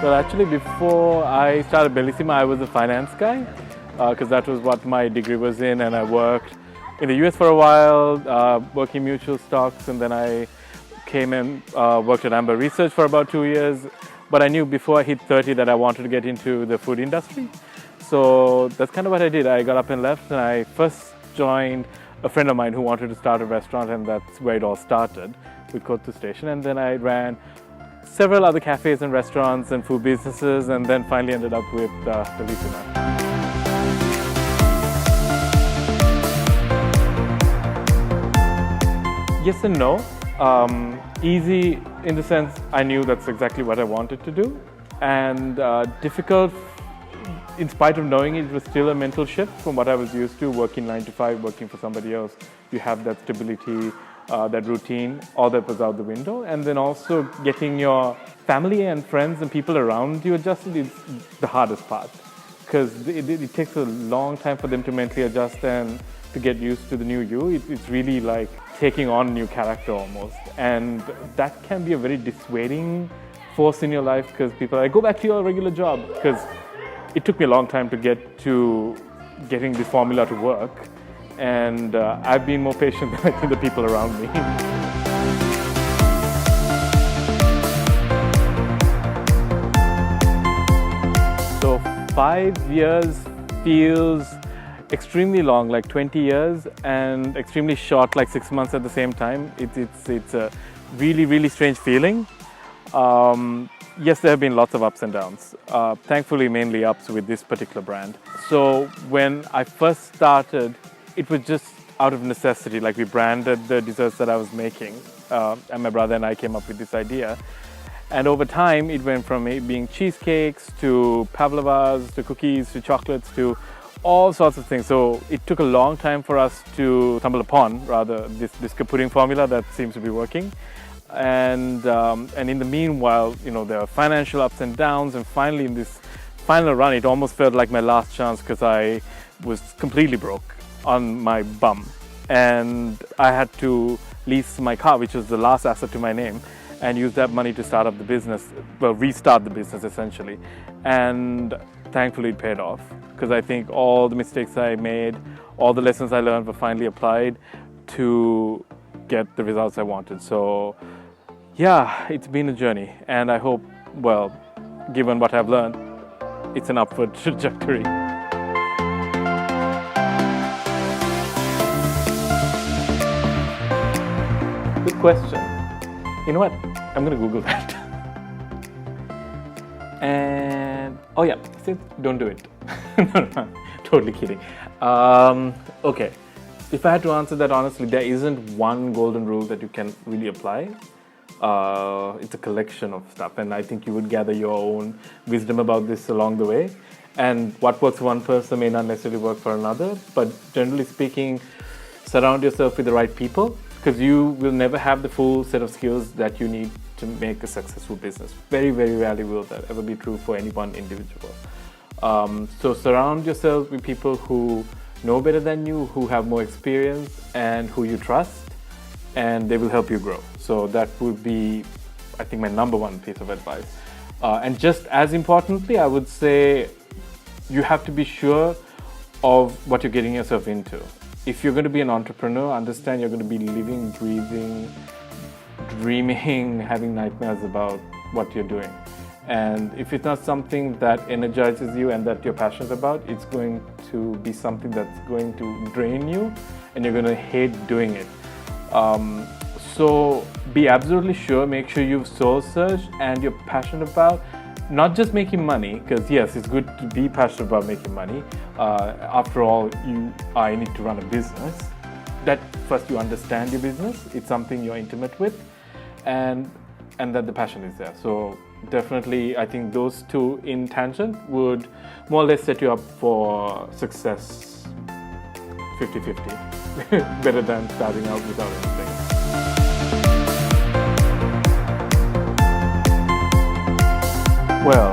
Well, actually, before I started Bellissima, I was a finance guy because that was what my degree was in, and I worked in the US for a while, working mutual stocks, and then I came and worked at Amber Research for about 2 years. But I knew before I hit 30 that I wanted to get into the food industry. So that's kind of what I did. I got up and left, and I first joined a friend of mine who wanted to start a restaurant, and that's where it all started with Kotu Station. And then I ran several other cafes and restaurants and food businesses, and then finally ended up with Bellissima. Yes and no. Easy in the sense I knew that's exactly what I wanted to do, and difficult in spite of knowing it was still a mental shift from what I was used to, working 9 to 5, working for somebody else. You have that stability, that routine, all that was out the window. And then also getting your family and friends and people around you adjusted is the hardest part, because it takes a long time for them to mentally adjust and to get used to the new you. It's really like taking on a new character almost. And that can be a very dissuading force in your life, because people are like, go back to your regular job. Because it took me a long time to get to getting the formula to work. And I've been more patient than I think the people around me. So 5 years feels extremely long, like 20 years, and extremely short, like 6 months at the same time. It's a really, really strange feeling. Yes, there have been lots of ups and downs. Thankfully, mainly ups with this particular brand. So when I first started, it was just out of necessity. Like, we branded the desserts that I was making, and my brother and I came up with this idea. And over time, it went from being cheesecakes to pavlovas to cookies to chocolates to all sorts of things. So it took a long time for us to stumble upon, rather, this biscuit pudding formula that seems to be working. And in the meanwhile, you know, there are financial ups and downs. And finally, in this final run, it almost felt like my last chance, because I was completely broke on my bum. And I had to lease my car, which was the last asset to my name, and use that money to start up the business, well, restart the business essentially. And thankfully it paid off, because I think all the mistakes I made, all the lessons I learned were finally applied to get the results I wanted. So yeah, it's been a journey, and I hope, well, given what I've learned, it's an upward trajectory. Good question. You know what? I'm going to Google that. And, oh yeah, don't do it. No, totally kidding. Okay, if I had to answer that honestly, there isn't one golden rule that you can really apply. It's a collection of stuff, and I think you would gather your own wisdom about this along the way. And what works for one person may not necessarily work for another, but generally speaking, surround yourself with the right people, because you will never have the full set of skills that you need to make a successful business. Very, very rarely will that ever be true for any one individual. So surround yourself with people who know better than you, who have more experience, and who you trust, and they will help you grow. So that would be, I think, my number one piece of advice. And just as importantly, I would say you have to be sure of what you're getting yourself into. If you're going to be an entrepreneur, understand you're going to be living, breathing, dreaming, having nightmares about what you're doing. And if it's not something that energizes you and that you're passionate about, it's going to be something that's going to drain you, and you're going to hate doing it. So be absolutely sure, make sure you've soul searched and you're passionate about not just making money, because yes, it's good to be passionate about making money. After all, I need to run a business. That first you understand your business, it's something you're intimate with, and that the passion is there. So definitely, I think those two in tangent would more or less set you up for success 50-50, better than starting out without anything. Well,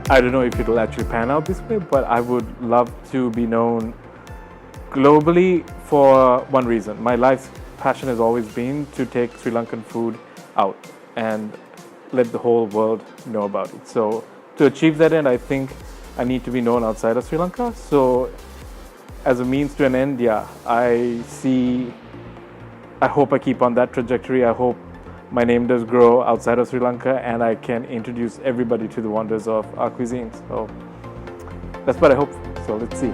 I don't know if it'll actually pan out this way, but I would love to be known globally for one reason. My life's passion has always been to take Sri Lankan food out and let the whole world know about it. So to achieve that end, I think I need to be known outside of Sri Lanka. So as a means to an end, yeah, I hope I keep on that trajectory. I hope my name does grow outside of Sri Lanka and I can introduce everybody to the wonders of our cuisine. So that's what I hope. So let's see.